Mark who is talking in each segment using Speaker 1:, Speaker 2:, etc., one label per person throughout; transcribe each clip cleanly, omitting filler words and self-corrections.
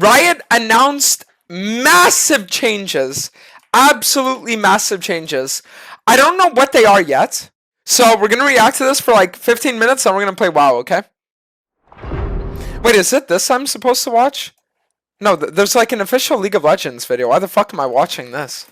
Speaker 1: Riot announced massive changes. Absolutely massive changes. I don't know what they are yet. So we're going to react to this for like 15 minutes and we're going to play WoW, okay? Wait, is it this I'm supposed to watch? No, there's like an official League of Legends video. Why the fuck am I watching this?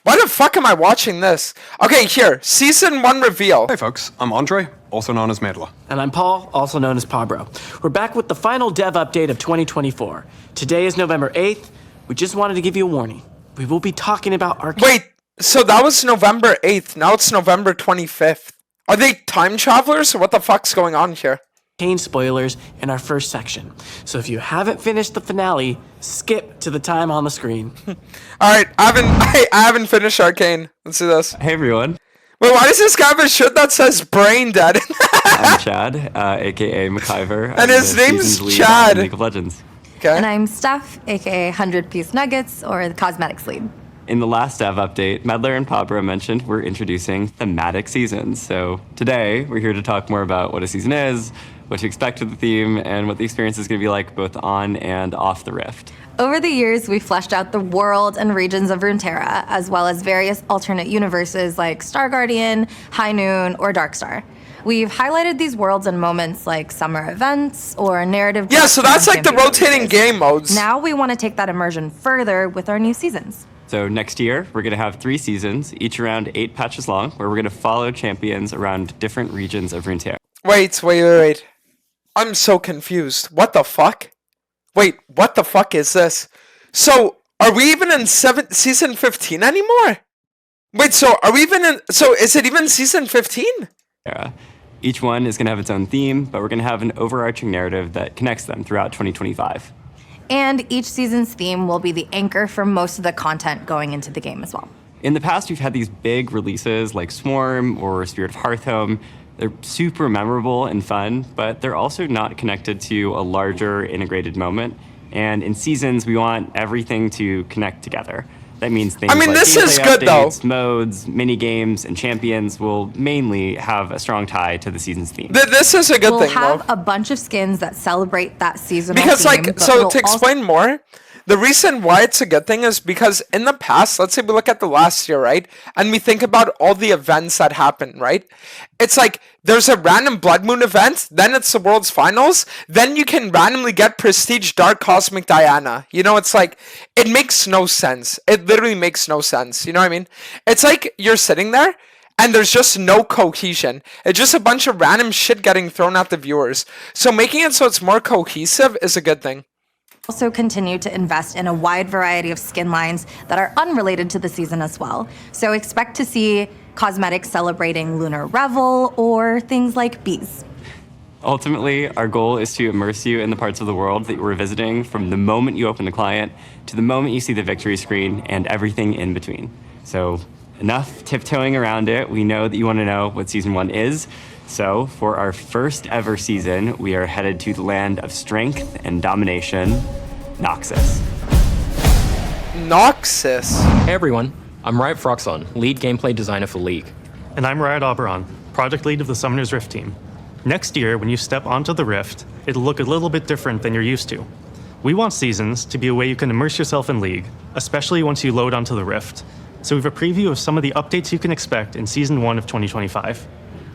Speaker 1: Why the fuck am I watching this? Okay, here. Season 1 reveal.
Speaker 2: Hey folks, I'm Andre, also known as Medla.
Speaker 3: And I'm Paul, also known as Pabro. We're back with the final dev update of 2024. Today is November 8th. We just wanted to give you a warning. We will be talking about Arcane.
Speaker 1: Wait, so that was November 8th. Now it's November 25th. Are they time travelers or what the fuck's going on here?
Speaker 3: Spoilers in our first section. So if you haven't finished the finale, skip to the time on the screen.
Speaker 1: Alright, I haven't finished Arcane. Let's do this.
Speaker 4: Hey everyone,
Speaker 1: Wait, why does this guy have a shirt that says brain dead?
Speaker 4: I'm Chad, aka McIver.
Speaker 1: And his name's
Speaker 4: season's lead
Speaker 1: Chad.
Speaker 4: on League of Legends.
Speaker 1: Okay.
Speaker 5: And I'm Steph, aka 100-Piece Nuggets, or the cosmetics lead.
Speaker 4: In the last dev update, Medler and Pabra mentioned we're introducing thematic seasons. So today, we're here to talk more about what a season is, what to expect with the theme, and what the experience is going to be like both on and off the Rift.
Speaker 5: Over the years, we fleshed out the world and regions of Runeterra, as well as various alternate universes like Star Guardian, High Noon, or Darkstar. We've highlighted these worlds in moments like summer events or narrative.
Speaker 1: Yeah, so that's like the rotating
Speaker 5: releases.
Speaker 1: game modes.
Speaker 5: Now we want to take that immersion further with our new seasons.
Speaker 4: So next year, we're going to have 3 seasons, each around 8 patches long, where we're going to follow champions around different regions of Runeterra.
Speaker 1: Wait. I'm so confused. What the fuck? Wait, what the fuck is this? So, are we even in season 15 anymore? Wait, so are we even in... So, is it even season 15?
Speaker 4: Each one is going to have its own theme, but we're going to have an overarching narrative that connects them throughout 2025.
Speaker 5: And each season's theme will be the anchor for most of the content going into the game as well.
Speaker 4: In the past, we've had these big releases like Swarm or Spirit of Hearthhome. They're super memorable and fun, but they're also not connected to a larger integrated moment. And in seasons, we want everything to connect together. That means things like
Speaker 1: this is
Speaker 4: gameplay
Speaker 1: good, though.
Speaker 4: updates, modes, mini games, and champions will mainly have a strong tie to the season's theme.
Speaker 1: This is a good
Speaker 5: We'll
Speaker 1: thing,
Speaker 5: have
Speaker 1: though.
Speaker 5: a bunch of skins that celebrate that seasonal
Speaker 1: Because,
Speaker 5: theme,
Speaker 1: like,
Speaker 5: but
Speaker 1: so
Speaker 5: we'll
Speaker 1: to explain more, the reason why it's a good thing is because in the past, let's say we look at the last year, right? And we think about all the events that happened, right? It's like there's a random Blood Moon event, then it's the World's Finals, then you can randomly get Prestige Dark Cosmic Diana. You know, it's like, it makes no sense. It literally makes no sense. You know what I mean? It's like you're sitting there and there's just no cohesion. It's just a bunch of random shit getting thrown at the viewers. So making it so it's more cohesive is a good thing.
Speaker 5: also continue to invest in a wide variety of skin lines that are unrelated to the season as well. So expect to see cosmetics celebrating Lunar Revel or things like bees.
Speaker 4: Ultimately, our goal is to immerse you in the parts of the world that we're visiting from the moment you open the client to the moment you see the victory screen and everything in between. So enough tiptoeing around it. We know that you want to know what Season 1 is. So for our first ever season, we are headed to the land of strength and domination, Noxus.
Speaker 1: Noxus?
Speaker 6: Hey everyone, I'm Riot Froxon, lead gameplay designer for League.
Speaker 7: And I'm Riot Oberon, project lead of the Summoner's Rift team. Next year, when you step onto the Rift, it'll look a little bit different than you're used to. We want seasons to be a way you can immerse yourself in League, especially once you load onto the Rift. So we have a preview of some of the updates you can expect in Season 1 of 2025.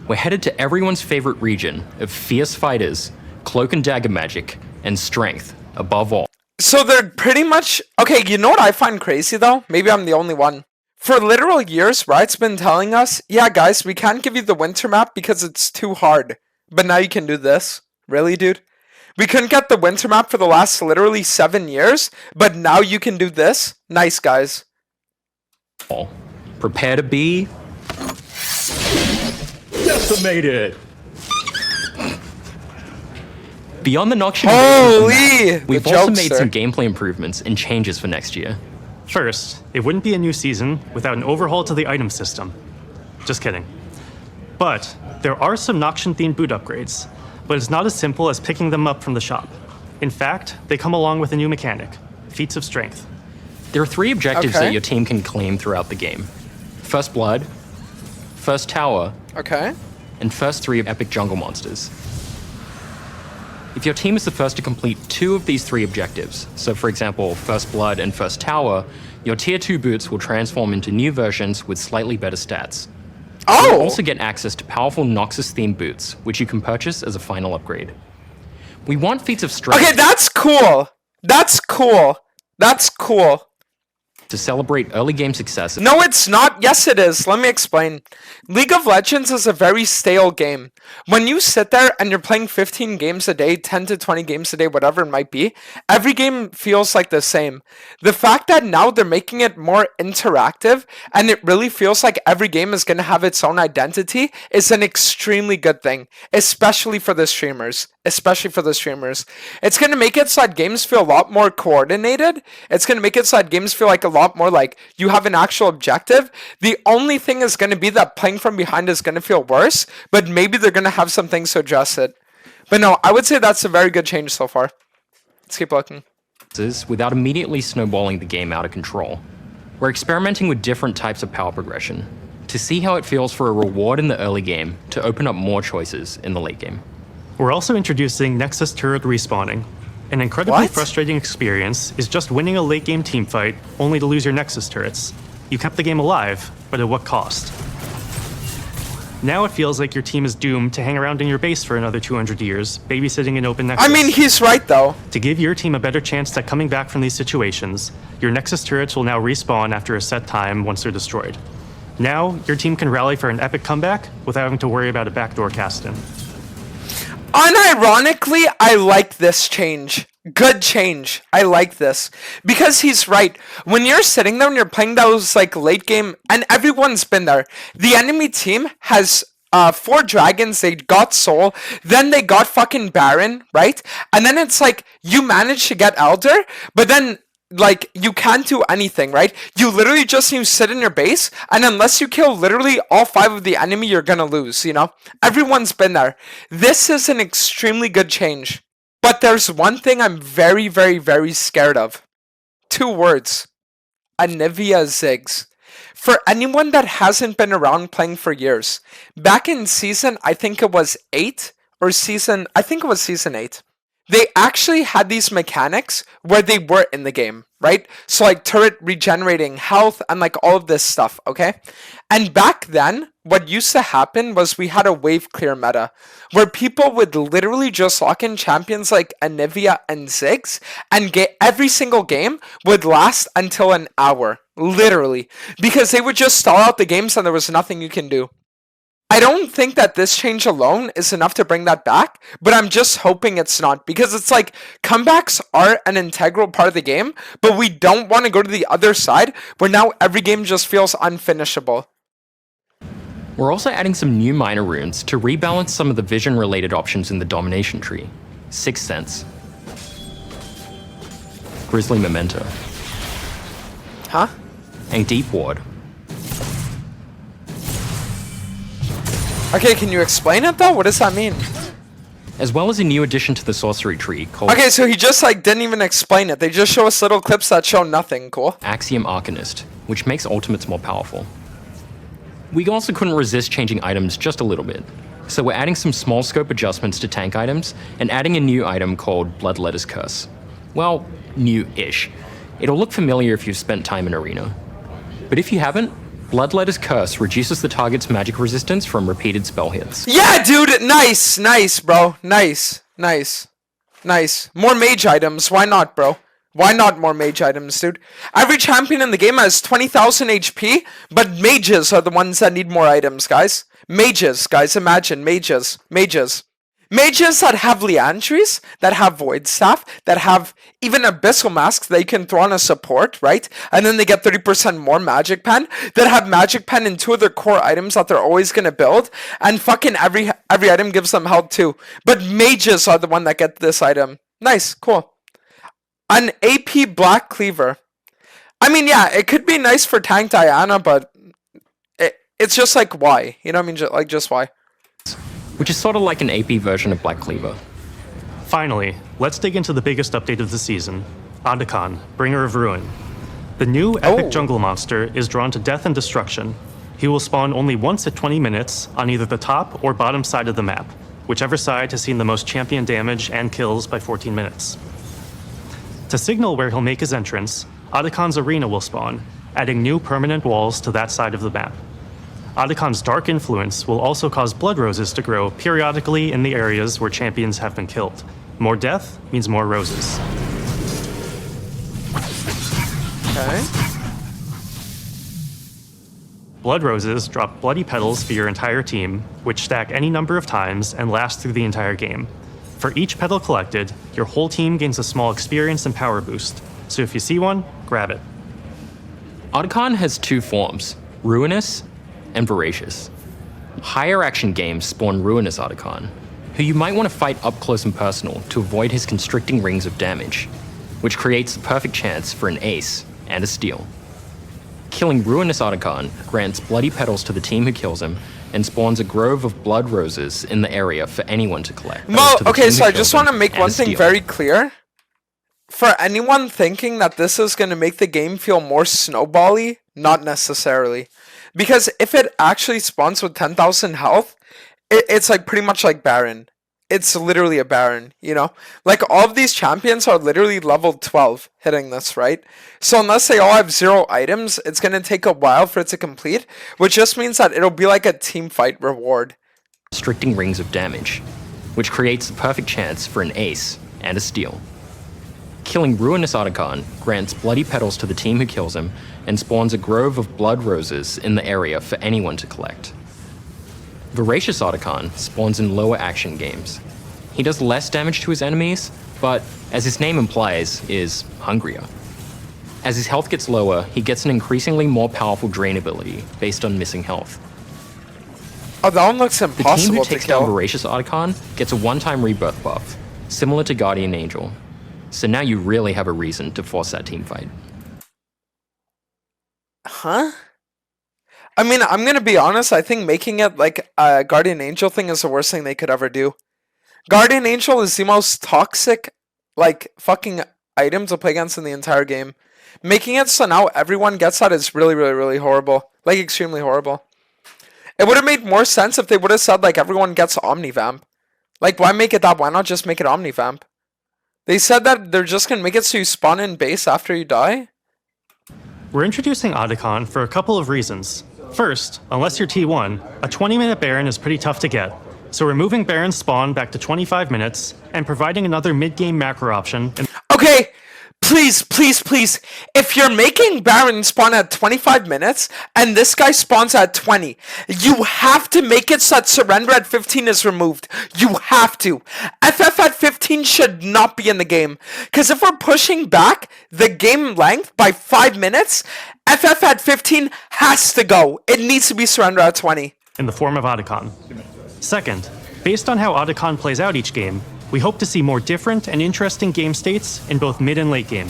Speaker 6: We're headed to everyone's favorite region of fierce fighters, cloak and dagger magic, and strength, above all.
Speaker 1: So they're pretty much... Okay, you know what I find crazy though? Maybe I'm the only one. For literal years, Riot's been telling us, yeah guys, we can't give you the winter map because it's too hard. But now you can do this? Really, dude? We couldn't get the winter map for the last literally 7 years, but now you can do this? Nice, guys.
Speaker 6: Prepare to be... decimated! Beyond the Noxian,
Speaker 1: Holy!
Speaker 6: we've also made some gameplay improvements and changes for next year.
Speaker 7: First, it wouldn't be a new season without an overhaul to the item system. Just kidding. But there are some Noxian-themed boot upgrades, but it's not as simple as picking them up from the shop. In fact, they come along with a new mechanic, Feats of Strength.
Speaker 6: There are 3 objectives that your team can claim throughout the game. First Blood, First Tower,
Speaker 1: Okay.
Speaker 6: and first 3 epic jungle monsters. If your team is the first to complete 2 of these 3 objectives, so for example, First Blood and First Tower, your Tier 2 boots will transform into new versions with slightly better stats. You'll also get access to powerful Noxus-themed boots, which you can purchase as a final upgrade. We want feats of strength.
Speaker 1: Okay, that's cool. That's cool. That's cool.
Speaker 6: To celebrate early game success.
Speaker 1: No, it's not. Yes, it is. Let me explain. League of Legends is a very stale game. When you sit there and you're playing 15 games a day, 10 to 20 games a day, whatever it might be, every game feels like the same. The fact that now they're making it more interactive and it really feels like every game is going to have its own identity is an extremely good thing, especially for the streamers. Especially for the streamers. It's going to make it so that games feel a lot more coordinated. It's going to make it so that games feel like a lot more like you have an actual objective. The only thing is going to be that playing from behind is going to feel worse, but maybe they're going to have some things to address it. But no, I would say that's a very good change so far. Let's keep looking.
Speaker 6: Without immediately snowballing the game out of control. We're experimenting with different types of power progression to see how it feels for a reward in the early game to open up more choices in the late game.
Speaker 7: We're also introducing Nexus turret respawning. An incredibly
Speaker 1: What?
Speaker 7: frustrating experience is just winning a late game teamfight only to lose your Nexus turrets. You kept the game alive, but at what cost? Now it feels like your team is doomed to hang around in your base for another 200 years, babysitting an open Nexus.
Speaker 1: I mean, he's right though.
Speaker 7: To give your team a better chance at coming back from these situations, your Nexus turrets will now respawn after a set time once they're destroyed. Now, your team can rally for an epic comeback without having to worry about a backdoor cast-in.
Speaker 1: Unironically, I like this change. Good change. I like this. Because he's right. When you're sitting there and you're playing those like late game, and everyone's been there, the enemy team has 4 dragons, they got Soul, then they got fucking Baron, right? And then it's like, you manage to get Elder, but then like, you can't do anything, right? You literally just need to sit in your base, and unless you kill literally all 5 of the enemy, you're gonna lose, you know? Everyone's been there. This is an extremely good change. But there's one thing I'm very, very, very scared of. 2 words. Anivia Ziggs. For anyone that hasn't been around playing for years, back in season, I think it was 8, or season 8. They actually had these mechanics where they were in the game, right? So like turret regenerating health and like all of this stuff, okay? And back then, what used to happen was we had a wave clear meta where people would literally just lock in champions like Anivia and Ziggs and get every single game would last until an hour, literally, because they would just stall out the games and there was nothing you can do. I don't think that this change alone is enough to bring that back, but I'm just hoping it's not, because it's like comebacks are an integral part of the game, but we don't want to go to the other side where now every game just feels unfinishable.
Speaker 6: We're also adding some new minor runes to rebalance some of the vision-related options in the domination tree. Sixth Sense. Grizzly Memento.
Speaker 1: Huh?
Speaker 6: And Deep Ward.
Speaker 1: Okay, can you explain it though? What does that mean?
Speaker 6: As well as a new addition to the sorcery tree called
Speaker 1: Okay, so he just like didn't even explain it. They just show us little clips that show nothing. Cool.
Speaker 6: Axiom Arcanist, which makes ultimates more powerful. We also couldn't resist changing items just a little bit, so we're adding some small scope adjustments to tank items and adding a new item called Bloodletter's Curse. Well, new-ish. It'll look familiar if you've spent time in Arena. But if you haven't, Bloodletter's Curse reduces the target's magic resistance from repeated spell hits.
Speaker 1: Yeah, dude! Nice! Nice, bro. Nice. Nice. Nice. More mage items. Why not, bro? Why not more mage items, dude? Every champion in the game has 20,000 HP, but mages are the ones that need more items, guys. Mages, guys. Imagine. Mages. Mages. Mages that have Liantries, that have Void Staff, that have even Abyssal Masks they can throw on a support, right? And then they get 30% more Magic Pen, that have Magic Pen in 2 of their core items that they're always gonna build, and fucking every item gives them health too. But mages are the one that get this item. Nice, cool. An AP Black Cleaver. I mean, yeah, it could be nice for tank Diana, but it's just like, why? You know what I mean? Just why?
Speaker 6: Which is sort of like an AP version of Black Cleaver.
Speaker 7: Finally, let's dig into the biggest update of the season, Adakon, Bringer of Ruin. The new epic jungle monster is drawn to death and destruction. He will spawn only once at 20 minutes on either the top or bottom side of the map, whichever side has seen the most champion damage and kills by 14 minutes. To signal where he'll make his entrance, Otacon's arena will spawn, adding new permanent walls to that side of the map. Otacon's dark influence will also cause blood roses to grow periodically in the areas where champions have been killed. More death means more roses.
Speaker 1: Okay.
Speaker 7: Blood roses drop bloody petals for your entire team, which stack any number of times and last through the entire game. For each petal collected, your whole team gains a small experience and power boost, so if you see one, grab it.
Speaker 6: Otacon has two forms, Ruinous and Voracious. Higher action games spawn Ruinous Otacon, who you might want to fight up close and personal to avoid his constricting rings of damage, which creates the perfect chance for an ace and a steal. Killing Ruinous Otacon grants bloody petals to the team who kills him and spawns a grove of blood roses in the area for anyone to collect.
Speaker 1: Well,
Speaker 6: To the
Speaker 1: okay,
Speaker 6: team
Speaker 1: so
Speaker 6: who
Speaker 1: I just
Speaker 6: kills him
Speaker 1: want to make
Speaker 6: and
Speaker 1: one
Speaker 6: a
Speaker 1: thing
Speaker 6: steal.
Speaker 1: very clear. For anyone thinking that this is going to make the game feel more snowbally, not necessarily. Because if it actually spawns with 10,000 health, it's like pretty much like Baron. It's literally a Baron, you know? Like, all of these champions are literally level 12 hitting this, right? So unless they all have 0 items, it's going to take a while for it to complete, which just means that it'll be like a team fight reward.
Speaker 6: Constricting rings of damage, which creates the perfect chance for an ace and a steal. Killing Ruinous Otacon grants bloody petals to the team who kills him and spawns a grove of blood roses in the area for anyone to collect. Voracious Otacon spawns in lower action games. He does less damage to his enemies, but, as his name implies, is hungrier. As his health gets lower, he gets an increasingly more powerful drain ability based on missing health.
Speaker 1: Oh, that one looks
Speaker 6: The team
Speaker 1: impossible
Speaker 6: who
Speaker 1: to
Speaker 6: takes down
Speaker 1: kill.
Speaker 6: Voracious Otacon gets a one-time rebirth buff, similar to Guardian Angel. So now you really have a reason to force that team fight.
Speaker 1: Huh? I mean, I'm gonna be honest, I think making it like a Guardian Angel thing is the worst thing they could ever do. Guardian Angel is the most toxic, like, fucking item to play against in the entire game. Making it so now everyone gets that is really, really, really horrible. Like, extremely horrible. It would have made more sense if they would have said, like, everyone gets Omnivamp. Like, why make it that? Why not just make it Omnivamp? They said that they're just gonna make it so you spawn in base after you die?
Speaker 7: We're introducing Otacon for a couple of reasons. First, unless you're T1, a 20-minute Baron is pretty tough to get, so we're moving Baron's spawn back to 25 minutes and providing another mid-game macro option.
Speaker 1: Okay, please, please, please. If you're making Baron spawn at 25 minutes and this guy spawns at 20, you have to make it so that surrender at 15 is removed. You have to. FF at 15 should not be in the game. Because if we're pushing back the game length by 5 minutes, FF at 15 has to go. It needs to be surrender at 20.
Speaker 7: In the form of Otacon. Second, based on how Otacon plays out each game, we hope to see more different and interesting game states in both mid and late game.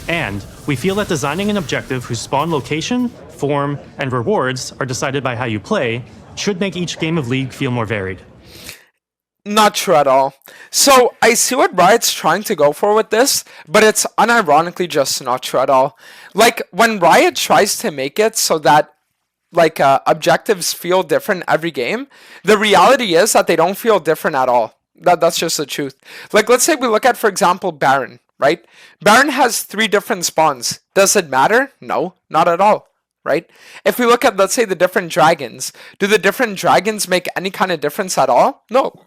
Speaker 7: And we feel that designing an objective whose spawn location, form, and rewards are decided by how you play should make each game of League feel more varied.
Speaker 1: Not true at all. So, I see what Riot's trying to go for with this, but it's unironically just not true at all. Like, when Riot tries to make it so that, like, objectives feel different every game, the reality is that they don't feel different at all. That's just the truth. Like, let's say we look at, for example, Baron, right? Baron has 3 different spawns. Does it matter? No, not at all. Right? If we look at, let's say, the different dragons, do the different dragons make any kind of difference at all? No.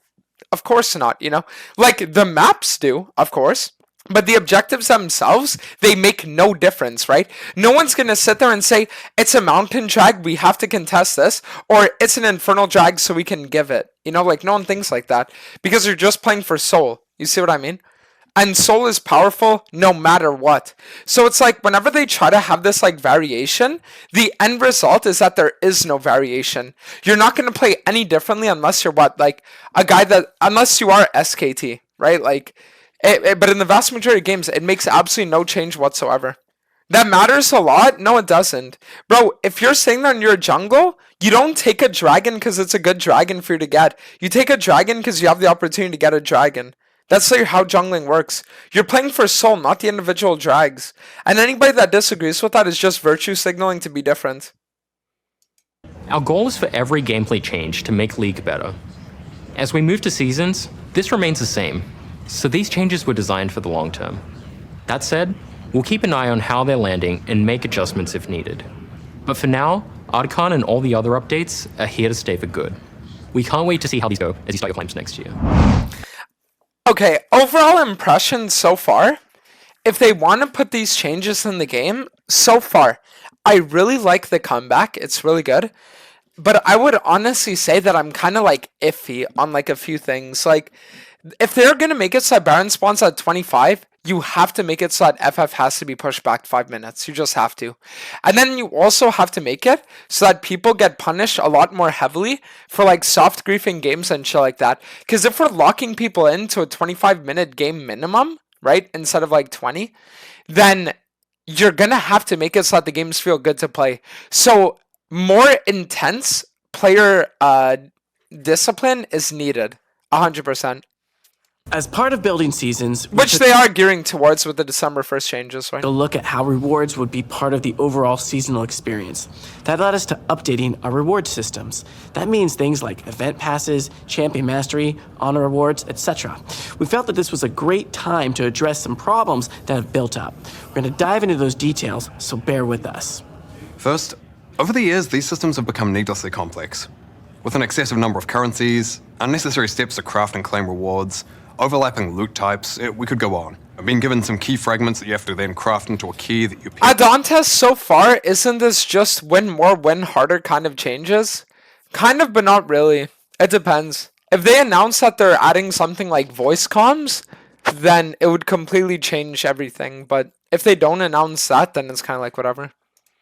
Speaker 1: Of course not, you know? Like, the maps do, of course. But the objectives themselves, they make no difference, right? No one's gonna sit there and say, it's a mountain drag, we have to contest this, or it's an infernal drag, so we can give it. You know, like, no one thinks like that. Because you're just playing for soul. You see what I mean? And soul is powerful no matter what. So it's like, whenever they try to have this, like, variation, the end result is that there is no variation. You're not gonna play any differently unless you're what? Like, a guy that, unless you are SKT, right? Like, but in the vast majority of games, it makes absolutely no change whatsoever. That matters a lot? No, it doesn't. Bro, if you're sitting there and you're a jungle, you don't take a dragon because it's a good dragon for you to get. You take a dragon because you have the opportunity to get a dragon. That's like how jungling works. You're playing for soul, not the individual drags. And anybody that disagrees with that is just virtue signaling to be different.
Speaker 6: Our goal is for every gameplay change to make League better. As we move to seasons, this remains the same, so these changes were designed for the long term. That said, we'll keep an eye on how they're landing and make adjustments if needed. But for now, Archon and all the other updates are here to stay for good. We can't wait to see how these go as you start your claims next year.
Speaker 1: Okay, overall impression so far, if they want to put these changes in the game, so far, I really like the comeback. It's really good. But I would honestly say that I'm kind of like iffy on like a few things. Like, if they're going to make it so that Baron spawns at 25, you have to make it so that FF has to be pushed back 5 minutes. You just have to. And then you also have to make it so that people get punished a lot more heavily for like soft griefing games and shit like that. Because if we're locking people into a 25-minute game minimum, right, instead of like 20, then you're going to have to make it so that the games feel good to play. So more intense player discipline is needed. 100%.
Speaker 3: As part of building seasons,
Speaker 1: Which they are gearing towards with the December 1st changes, right?
Speaker 3: to look at how rewards would be part of the overall seasonal experience. That led us to updating our reward systems. That means things like event passes, champion mastery, honor rewards, etc. We felt that this was a great time to address some problems that have built up. We're going to dive into those details, so bear with us.
Speaker 2: First, over the years, these systems have become needlessly complex. With an excessive number of currencies, unnecessary steps to craft and claim rewards, overlapping loot types, we could go on. I've been given some key fragments that you have to then craft into a key that you pick.
Speaker 1: Dantes, so far, isn't this just win more, win harder kind of changes? Kind of, but not really. It depends. If they announce that they're adding something like voice comms, then it would completely change everything. But if they don't announce that, then it's kind of like whatever.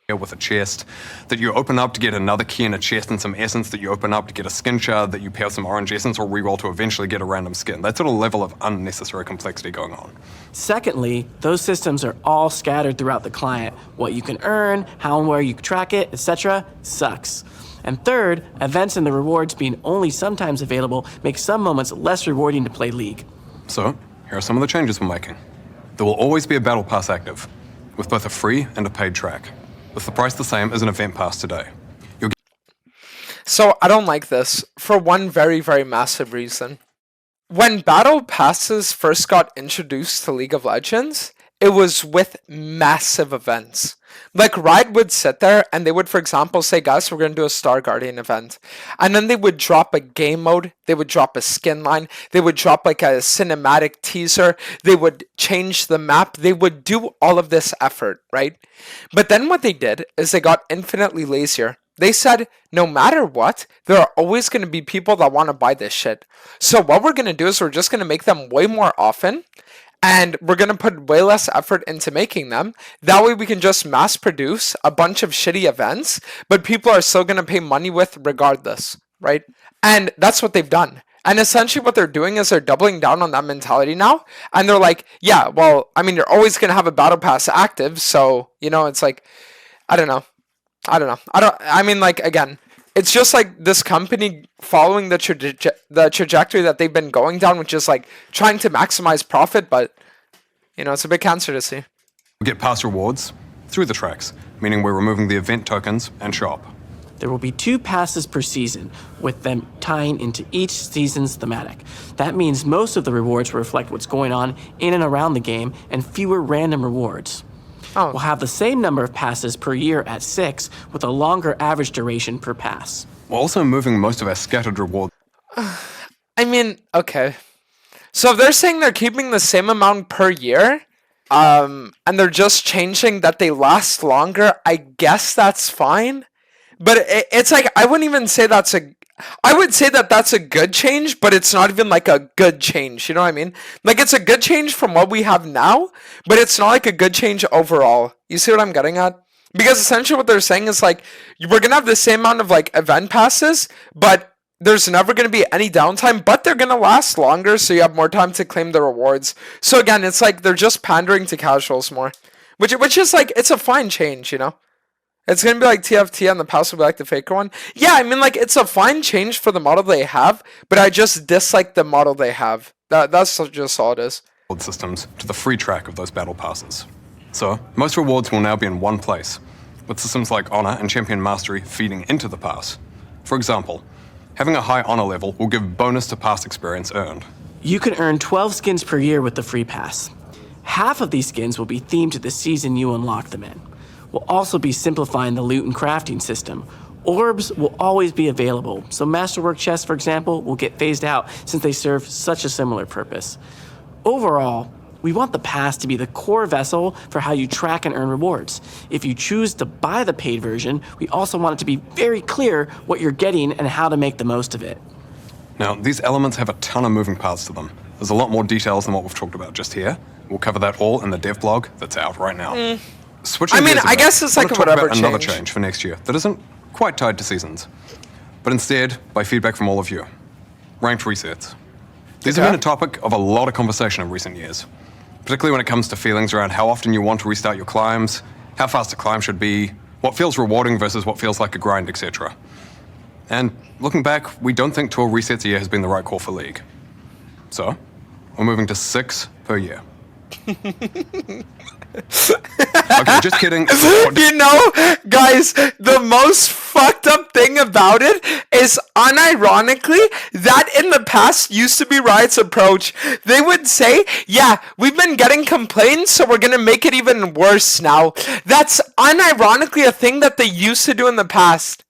Speaker 2: With a chest that you open up to get another key in a chest and some essence that you open up to get a skin shard that you pair some orange essence or reroll to eventually get a random skin. That sort of level of unnecessary complexity going on.
Speaker 3: Secondly, those systems are all scattered throughout the client. What you can earn, how and where you track it, etc. sucks. And third, events and the rewards being only sometimes available make some moments less rewarding to play League.
Speaker 2: So, here are some of the changes we're making. There will always be a battle pass active, with both a free and a paid track, with the price the same as an event pass today.
Speaker 1: So I don't like this for one very, very massive reason. When battle passes first got introduced to League of Legends, it was with massive events. Like, Riot would sit there and they would, for example, say, guys, we're going to do a Star Guardian event. And then they would drop a game mode. They would drop a skin line. They would drop like a cinematic teaser. They would change the map. They would do all of this effort, right? But then what they did is they got infinitely lazier. They said, no matter what, there are always going to be people that want to buy this shit. So what we're going to do is we're just going to make them way more often. And we're going to put way less effort into making them. That way we can just mass produce a bunch of shitty events, but people are still going to pay money with regardless, right? And that's what they've done. And essentially what they're doing is they're doubling down on that mentality now. And they're like, yeah, well, I mean, you're always going to have a battle pass active. So, you know, it's like, I don't know. I mean, like, again, it's just like this company following the trajectory that they've been going down, which is like trying to maximize profit, but, you know, it's a big cancer to see.
Speaker 2: We get pass rewards through the tracks, meaning we're removing the event tokens and shop.
Speaker 3: There will be 2 passes per season, with them tying into each season's thematic. That means most of the rewards will reflect what's going on in and around the game, and fewer random rewards.
Speaker 1: Oh.
Speaker 3: We'll have the same number of passes per year at 6, with a longer average duration per pass.
Speaker 2: We're also moving most of our scattered rewards.
Speaker 1: I mean, okay. So if they're saying they're keeping the same amount per year, and they're just changing that they last longer, I guess that's fine. But it's like, I wouldn't even say I would say that that's a good change, but it's not even like a good change. You know what I mean? Like, it's a good change from what we have now, but it's not like a good change overall. You see what I'm getting at? Because essentially what they're saying is like, we're going to have the same amount of like event passes, but there's never going to be any downtime, but they're going to last longer, so you have more time to claim the rewards. So again, it's like they're just pandering to casuals more, which is like, it's a fine change, you know? It's going to be like TFT and the pass will be like the faker one. Yeah, I mean, like, it's a fine change for the model they have, but I just dislike the model they have. That's just all it is.
Speaker 2: Systems to the free track of those battle passes. So, most rewards will now be in one place, with systems like Honor and Champion Mastery feeding into the pass. For example, Having a high honor level will give bonus to past experience earned.
Speaker 3: You can earn 12 skins per year with the free pass. Half of these skins will be themed to the season you unlock them in. We'll also be simplifying the loot and crafting system. Orbs will always be available, so Masterwork chests, for example, will get phased out since they serve such a similar purpose. Overall, we want the pass to be the core vessel for how you track and earn rewards. If you choose to buy the paid version, we also want it to be very clear what you're getting and how to make the most of it.
Speaker 2: Now, these elements have a ton of moving parts to them. There's a lot more details than what we've talked about just here. We'll cover that all in the dev blog that's out right now. Switching
Speaker 1: I mean,
Speaker 2: gears a
Speaker 1: I
Speaker 2: bit,
Speaker 1: guess it's
Speaker 2: I
Speaker 1: like
Speaker 2: want
Speaker 1: a
Speaker 2: to talk
Speaker 1: whatever
Speaker 2: about another
Speaker 1: change.
Speaker 2: change for next year that isn't quite tied to seasons, but instead by feedback from all of you. Ranked resets. These have
Speaker 1: Okay.
Speaker 2: been a topic of a lot of conversation in recent years, particularly when it comes to feelings around how often you want to restart your climbs, how fast a climb should be, what feels rewarding versus what feels like a grind, etc. And looking back, we don't think 12 resets a year has been the right call for League. So, we're moving to 6 per year. Okay, just kidding.
Speaker 1: You know, guys, the most fucked up thing about it is unironically that in the past used to be Riot's approach. They would say, yeah, we've been getting complaints, so we're gonna make it even worse now. That's unironically a thing that they used to do in the past.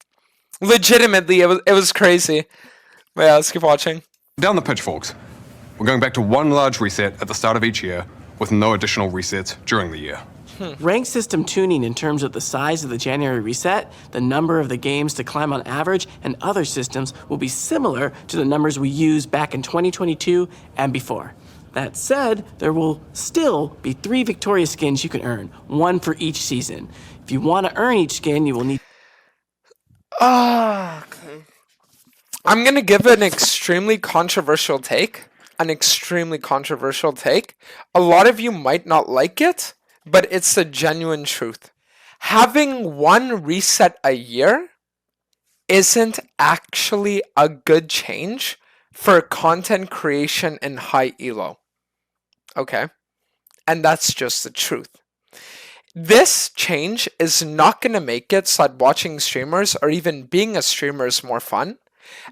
Speaker 1: Legitimately, it was crazy. But yeah, let's keep watching.
Speaker 2: Down the pitchforks. We're going back to one large reset at the start of each year, with no additional resets during the year.
Speaker 3: Rank system tuning in terms of the size of the January reset, the number of the games to climb on average, and other systems will be similar to the numbers we used back in 2022 and before. That said, there will still be 3 Victoria skins you can earn, 1 for each season. If you want to earn each skin, you will need
Speaker 1: I'm gonna give an extremely controversial take. A lot of you might not like it, but it's the genuine truth. Having one reset a year isn't actually a good change for content creation in high elo. Okay? And that's just the truth. This change is not going to make it so that watching streamers or even being a streamer is more fun.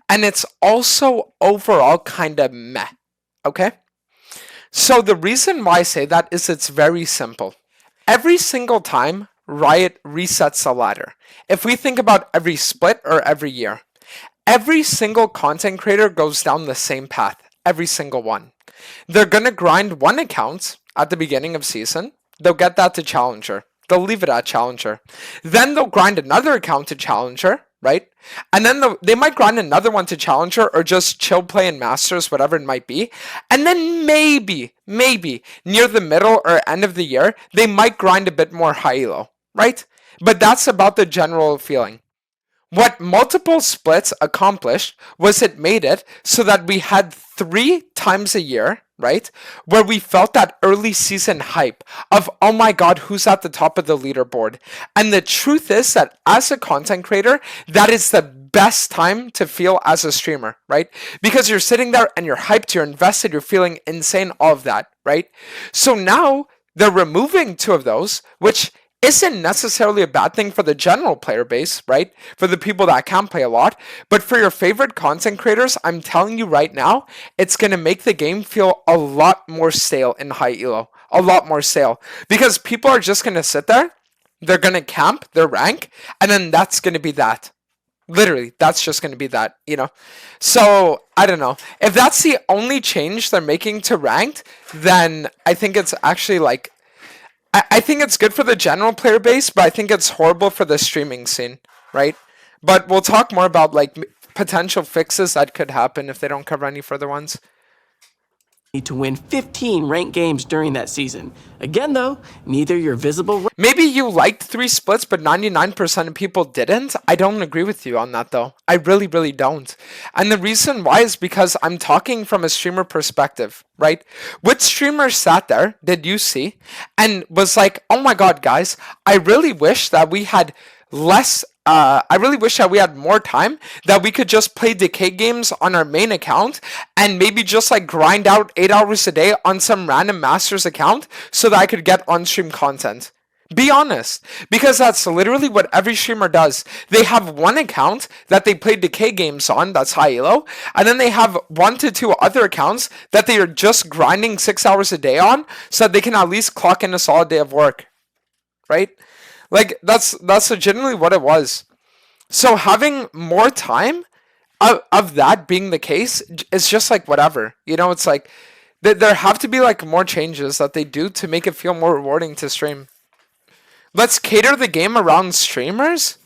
Speaker 1: And it's also overall kind of meh. Okay? So the reason why I say that is it's very simple. Every single time Riot resets a ladder, if we think about every split or every year, every single content creator goes down the same path. Every single one. They're going to grind one account at the beginning of season. They'll get that to Challenger. They'll leave it at Challenger. Then they'll grind another account to Challenger, right? And then they might grind another one to Challenger or just chill play in Masters, whatever it might be. And then maybe, near the middle or end of the year, they might grind a bit more high elo, right? But that's about the general feeling. What multiple splits accomplished was it made it so that we had 3 times a year, right, where we felt that early season hype of, oh my god, who's at the top of the leaderboard? And the truth is that as a content creator, that is the best time to feel as a streamer, right? Because you're sitting there and you're hyped, you're invested, you're feeling insane, all of that, right? So now they're removing 2 of those, which isn't necessarily a bad thing for the general player base, right? For the people that can play a lot. But for your favorite content creators, I'm telling you right now, it's going to make the game feel a lot more stale in high elo. A lot more stale. Because people are just going to sit there, they're going to camp their rank, and then that's going to be that. Literally, that's just going to be that, you know? So, I don't know. If that's the only change they're making to ranked, then I think it's actually like, I think it's good for the general player base, but I think it's horrible for the streaming scene, right? But we'll talk more about like potential fixes that could happen if they don't cover any further ones.
Speaker 3: to win 15 ranked games during that season. Again, though, neither your visible
Speaker 1: Maybe you liked 3 splits, but 99% of people didn't. I don't agree with you on that, though. I really, really don't. And the reason why is because I'm talking from a streamer perspective, right? Which streamer sat there, did you see, and was like, oh my god, guys, I really wish that we had I really wish that we had more time, that we could just play decay games on our main account and maybe just like grind out 8 hours a day on some random Masters account so that I could get on-stream content. Be honest, because that's literally what every streamer does. They have one account that they play decay games on, that's high elo, and then they have 1 to 2 other accounts that they are just grinding 6 hours a day on, so that they can at least clock in a solid day of work, right? Like that's legitimately what it was. So having more time of that being the case is just like whatever, you know. It's like there have to be like more changes that they do to make it feel more rewarding to stream. Let's cater the game around streamers?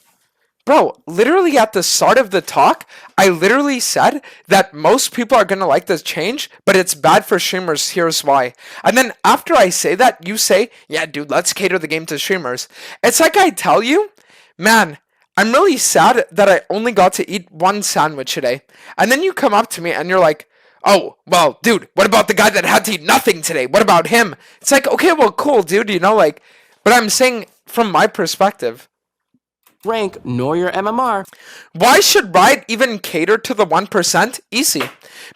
Speaker 1: Bro, literally at the start of the talk, I literally said that most people are going to like this change, but it's bad for streamers, here's why. And then after I say that, you say, yeah, dude, let's cater the game to streamers. It's like I tell you, man, I'm really sad that I only got to eat one sandwich today. And then you come up to me and you're like, oh, well, dude, what about the guy that had to eat nothing today? What about him? It's like, okay, well, cool, dude, you know, like, but I'm saying from my perspective,
Speaker 3: rank nor your MMR.
Speaker 1: why should Riot even cater to the 1%? Easy.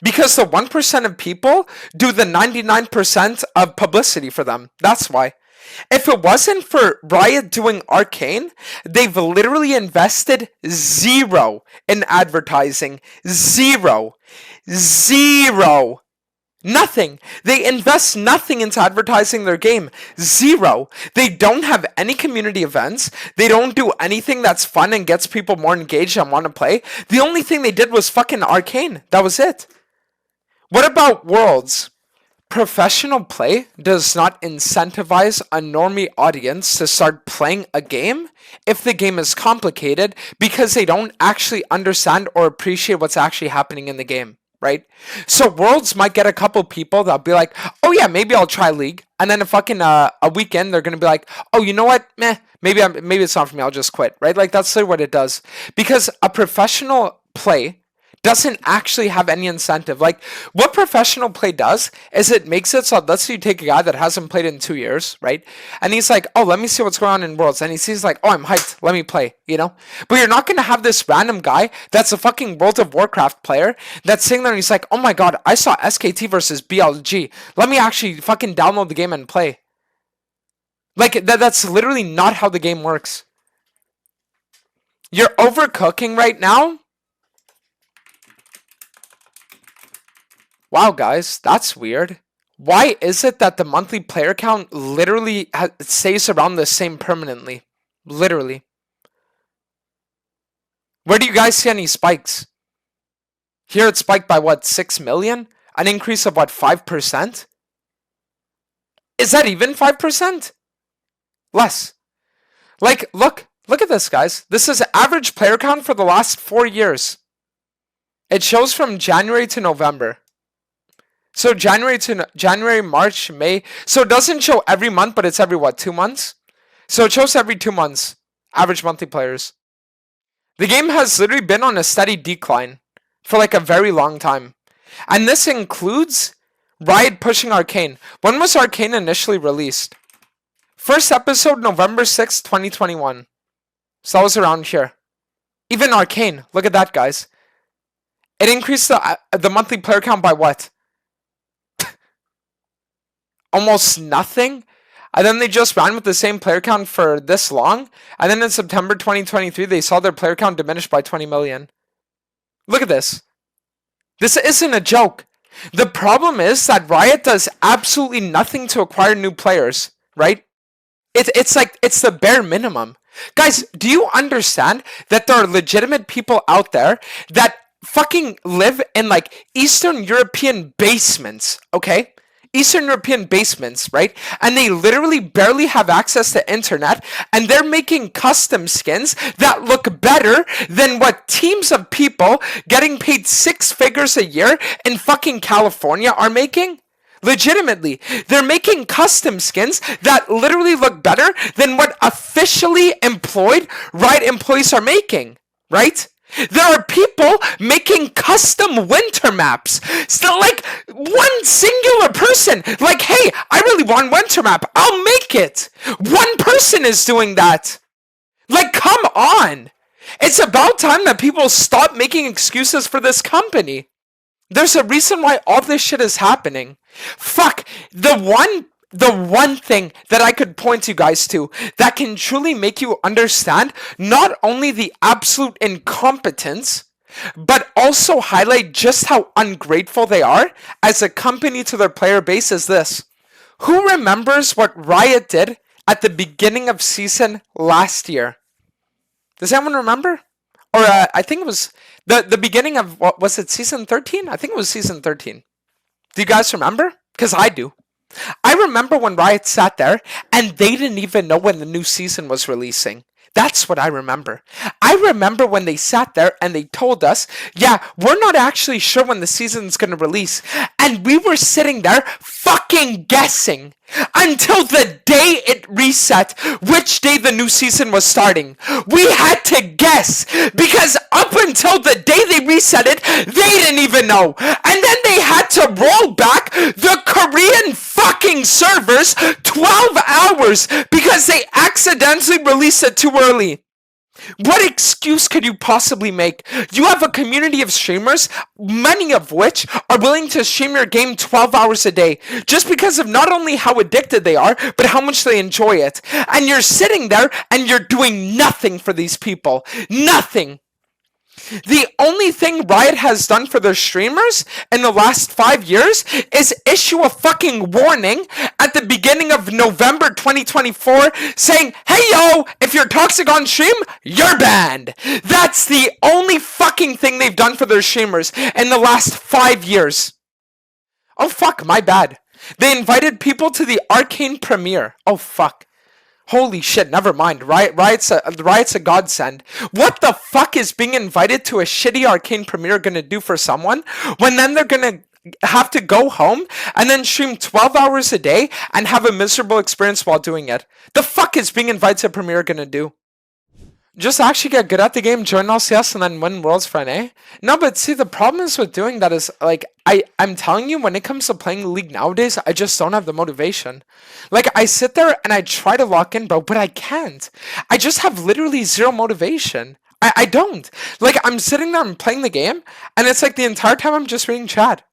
Speaker 1: Because the 1% of people do the 99% of publicity for them. That's why. If it wasn't for Riot doing Arcane, they've literally invested 0 in advertising. 0. 0. Nothing. They invest nothing into advertising their game. 0. They don't have any community events. They don't do anything that's fun and gets people more engaged and want to play. The only thing they did was fucking Arcane. That was it. What about Worlds? Professional play does not incentivize a normie audience to start playing a game if the game is complicated because they don't actually understand or appreciate what's actually happening in the game. Right? So Worlds might get a couple people that'll be like, oh yeah, maybe I'll try League. And then a weekend, they're going to be like, oh, you know what? Meh, maybe it's not for me. I'll just quit. Right? Like that's literally what it does. Because a professional play doesn't actually have any incentive. Like what professional play does is it makes it so, let's say you take a guy that hasn't played in 2 years, right? And he's like, oh, let me see what's going on in Worlds. And he sees like, oh, I'm hyped. Let me play, you know? But you're not going to have this random guy that's a fucking World of Warcraft player that's sitting there and he's like, oh my God, I saw SKT versus BLG. Let me actually fucking download the game and play. Like that's literally not how the game works. You're overcooking right now. Wow, guys, that's weird. Why is it that the monthly player count literally stays around the same permanently? Literally. Where do you guys see any spikes? Here it spiked by what, 6 million? An increase of what, 5%? Is that even 5%? Less. Like, look at this, guys. This is average player count for the last 4 years. It shows from January to November. So January, March, May. So it doesn't show every month, but it's every what, 2 months? So it shows every 2 months, average monthly players. The game has literally been on a steady decline for like a very long time. And this includes Riot pushing Arcane. When was Arcane initially released? First episode, November 6th, 2021. So that was around here. Even Arcane, look at that, guys. It increased the monthly player count by what? Almost nothing. And then they just ran with the same player count for this long. And then in September 2023, they saw their player count diminish by 20 million. Look at this. This isn't a joke. The problem is that Riot does absolutely nothing to acquire new players, right? It's like, it's the bare minimum. Guys, do you understand that there are legitimate people out there that fucking live in like Eastern European basements, okay? Eastern European basements, right? And they literally barely have access to internet, and they're making custom skins that look better than what teams of people getting paid 6 figures a year in fucking California are making. Legitimately, they're making custom skins that literally look better than what officially employed Riot employees are making, right? There are people making custom winter maps. Still, like, one singular person. Like, hey, I really want winter map. I'll make it. One person is doing that. Like, come on. It's about time that people stop making excuses for this company. There's a reason why all this shit is happening. Fuck, the one the one thing that I could point you guys to that can truly make you understand not only the absolute incompetence, but also highlight just how ungrateful they are as a company to their player base is this. Who remembers what Riot did at the beginning of season last year? Does anyone remember? Or I think it was the beginning of, what was it, season 13? I think it was season 13. Do you guys remember? Because I do. I remember when Riot sat there and they didn't even know when the new season was releasing. That's what I remember. I remember when they sat there and they told us, yeah, we're not actually sure when the season's going to release. And we were sitting there fucking guessing until the day it reset which day the new season was starting. We had to guess because up until the day they reset it, they didn't even know. And then they had to roll back the Korean fucking servers 12 hours because they accidentally released it too early. What excuse could you possibly make? You have a community of streamers, many of which are willing to stream your game 12 hours a day, just because of not only how addicted they are, but how much they enjoy it. And you're sitting there and you're doing nothing for these people. Nothing. The only thing Riot has done for their streamers in the last 5 years is issue a fucking warning at the beginning of November 2024 saying, hey yo, if you're toxic on stream, you're banned. That's the only fucking thing they've done for their streamers in the last 5 years. Oh fuck, my bad. They invited people to the Arcane premiere. Oh fuck. Holy shit, never mind. Riot's a godsend. What the fuck is being invited to a shitty Arcane premiere gonna do for someone when then they're gonna have to go home and then stream 12 hours a day and have a miserable experience while doing it? The fuck is being invited to a premiere gonna do? Just actually get good at the game, join LCS, and then win Worlds for an A? No, but see, the problem is with doing that is, like, I'm telling you, when it comes to playing the League nowadays, I just don't have the motivation. Like, I sit there and I try to lock in, bro, but I can't. I just have literally zero motivation. I don't. Like, I'm sitting there and playing the game, and it's like the entire time I'm just reading chat.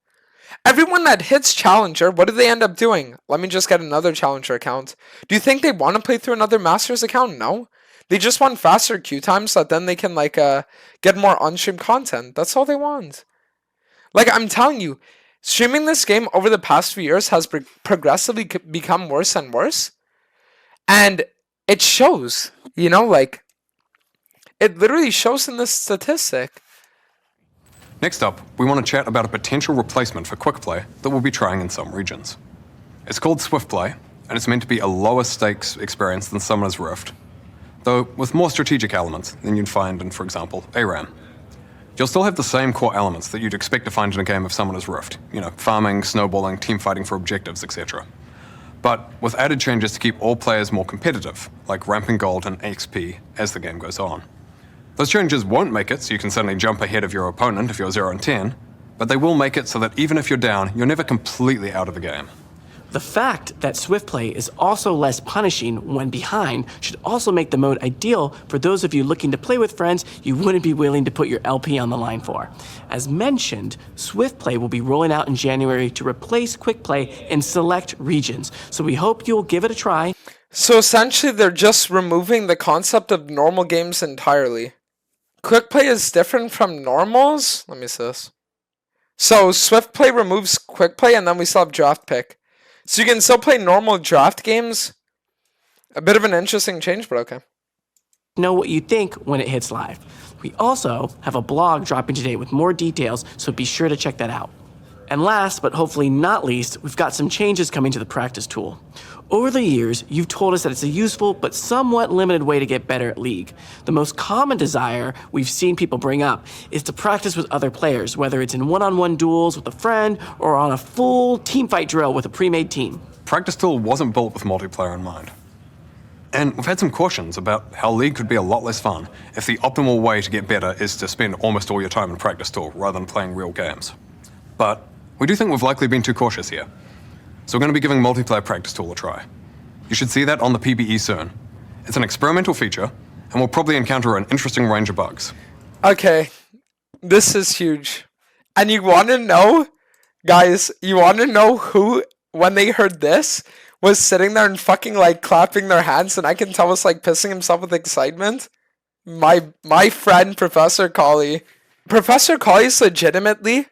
Speaker 1: Everyone that hits Challenger, what do they end up doing? Let me just get another Challenger account. Do you think they want to play through another Masters account? No. They just want faster queue times so that then they can, like, get more on-stream content. That's all they want. Like, I'm telling you, streaming this game over the past few years has progressively become worse and worse. And it shows, you know, like, it literally shows in this statistic.
Speaker 2: Next up, we want to chat about a potential replacement for quick play that we'll be trying in some regions. It's called Swift Play, and it's meant to be a lower stakes experience than Summoner's Rift, though with more strategic elements than you'd find in, for example, ARAM. You'll still have the same core elements that you'd expect to find in a game of Summoner's Rift, you know, farming, snowballing, team fighting for objectives, etc. But with added changes to keep all players more competitive, like ramping gold and XP as the game goes on. Those changes won't make it so you can suddenly jump ahead of your opponent if you're 0 and 10, but they will make it so that even if you're down, you're never completely out of the game.
Speaker 3: The fact that Swift Play is also less punishing when behind should also make the mode ideal for those of you looking to play with friends you wouldn't be willing to put your LP on the line for. As mentioned, Swift Play will be rolling out in January to replace Quick Play in select regions, so we hope you'll give it a try.
Speaker 1: So essentially, they're just removing the concept of normal games entirely. Quick Play is different from normals? Let me see this. So Swift Play removes Quick Play and then we still have Draft Pick. So you can still play normal draft games. A bit of an interesting change, but okay.
Speaker 3: Know what you think when it hits live. We also have a blog dropping today with more details, so be sure to check that out. And last, but hopefully not least, we've got some changes coming to the practice tool. Over the years, you've told us that it's a useful but somewhat limited way to get better at League. The most common desire we've seen people bring up is to practice with other players, whether it's in one-on-one duels with a friend or on a full teamfight drill with a pre-made team.
Speaker 2: Practice Tool wasn't built with multiplayer in mind. And we've had some cautions about how League could be a lot less fun if the optimal way to get better is to spend almost all your time in Practice Tool rather than playing real games. But we do think we've likely been too cautious here. So we're going to be giving Multiplayer Practice Tool a try. You should see that on the PBE soon. It's an experimental feature, and we'll probably encounter an interesting range of bugs.
Speaker 1: Okay, this is huge. And you want to know, guys, you want to know who, when they heard this, was sitting there and fucking like clapping their hands, and I can tell was like pissing himself with excitement. My friend Professor Colley. Professor Colley is legitimately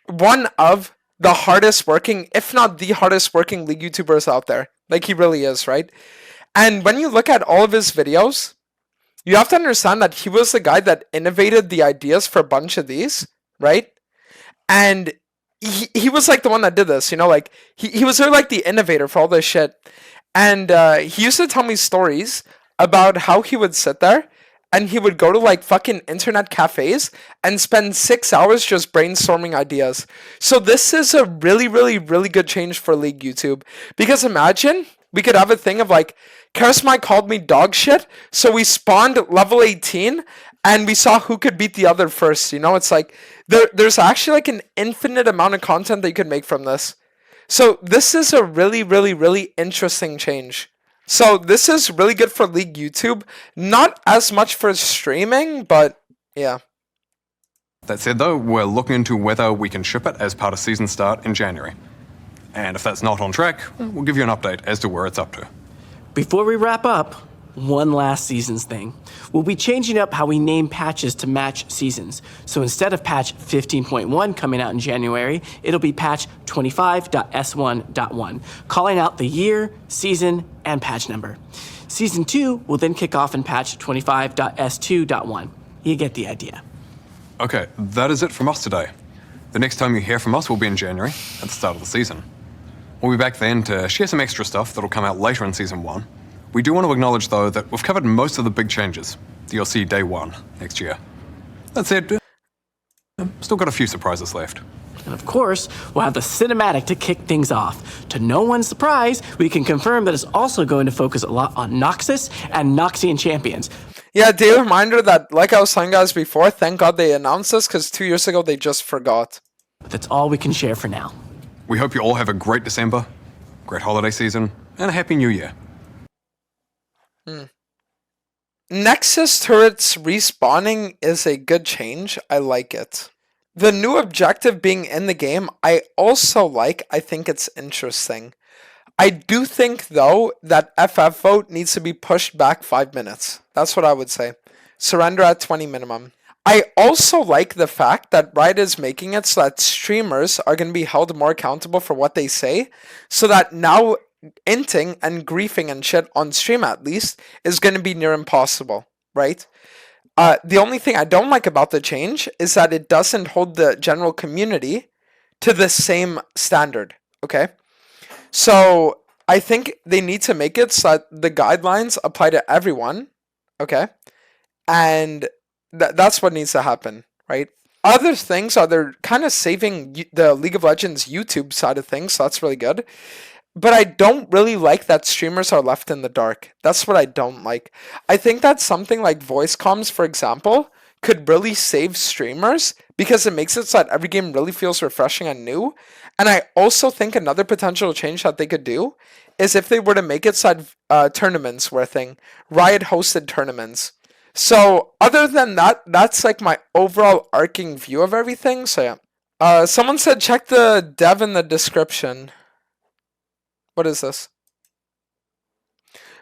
Speaker 1: one of the hardest working, if not the hardest working League YouTubers out there. Like, he really is, right? And when you look at all of his videos, you have to understand that he was the guy that innovated the ideas for a bunch of these, right? And he was like the one that did this, you know, like he was really like the innovator for all this shit. And he used to tell me stories about how he would sit there and he would go to like fucking internet cafes and spend 6 hours just brainstorming ideas. So this is a really, really, really good change for League YouTube. Because imagine we could have a thing of like, Karismai called me dog shit, so we spawned level 18 and we saw who could beat the other first. You know, it's like there's actually like an infinite amount of content that you could make from this. So this is a really, really, really interesting change. So this is really good for League YouTube. Not as much for streaming, but yeah.
Speaker 2: That said though, we're looking into whether we can ship it as part of season start in January. And if that's not on track, we'll give you an update as to where it's up to.
Speaker 3: Before we wrap up, one last seasons thing. We'll be changing up how we name patches to match seasons. So instead of patch 15.1 coming out in January, it'll be patch 25.s1.1, calling out the year, season, and patch number. Season 2 will then kick off in patch 25.s2.1. You get the idea.
Speaker 2: Okay, that is it from us today. The next time you hear from us will be in January, at the start of the season. We'll be back then to share some extra stuff that'll come out later in Season 1. We do want to acknowledge, though, that we've covered most of the big changes that you'll see day one next year. That said, still got a few surprises left.
Speaker 3: And of course, we'll have the cinematic to kick things off. To no one's surprise, we can confirm that it's also going to focus a lot on Noxus and Noxian champions.
Speaker 1: Yeah, day reminder that, like I was telling guys before, thank God they announced this, because 2 years ago they just forgot.
Speaker 3: But that's all we can share for now.
Speaker 2: We hope you all have a great December, great holiday season, and a happy new year.
Speaker 1: Nexus turrets respawning is a good change. I like it. The new objective being in the game, I also like. I think it's interesting. I do think, though, that FF vote needs to be pushed back 5 minutes. That's what I would say. Surrender at 20 minimum. I also like the fact that Riot is making it so that streamers are going to be held more accountable for what they say, so that now inting and griefing and shit on stream, at least, is going to be near impossible, right? The only thing I don't like about the change is that it doesn't hold the general community to the same standard, okay? So I think they need to make it so that the guidelines apply to everyone, okay? And that's what needs to happen, right? Other things are they're kind of saving the League of Legends YouTube side of things, so that's really good. But I don't really like that streamers are left in the dark. That's what I don't like. I think that something like voice comms, for example, could really save streamers because it makes it so that every game really feels refreshing and new. And I also think another potential change that they could do is if they were to make it so that tournaments were a thing. Riot hosted tournaments. So other than that, that's like my overall arcing view of everything. So yeah. Someone said check the dev in the description. What is this?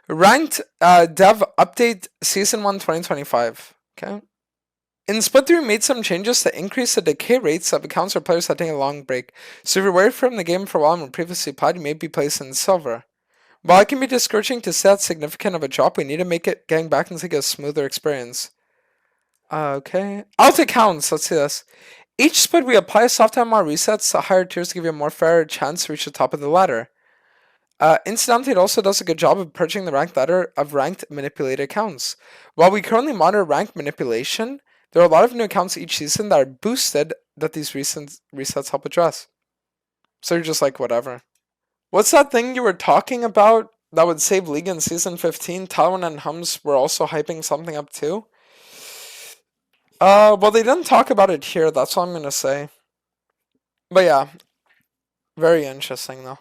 Speaker 1: Ranked dev update season 1 2025. Okay. In Split 3, we made some changes to increase the decay rates of accounts for players that take a long break. So if you're away from the game for a while and were previously applied, you may be placed in silver. While it can be discouraging to see that significant of a drop, we need to make it getting back into a smoother experience. Okay. Alt accounts. Let's see this. Each split, we apply a soft MR resets to higher tiers to give you a more fair chance to reach the top of the ladder. Incidentally, it also does a good job of purging the ranked ladder of ranked manipulated accounts. While we currently monitor ranked manipulation, there are a lot of new accounts each season that are boosted that these recent resets help address. So you're just like, whatever. What's that thing you were talking about that would save League in Season 15? Talon and Hums were also hyping something up too? Well, they didn't talk about it here, that's all I'm gonna say. But yeah, very interesting though.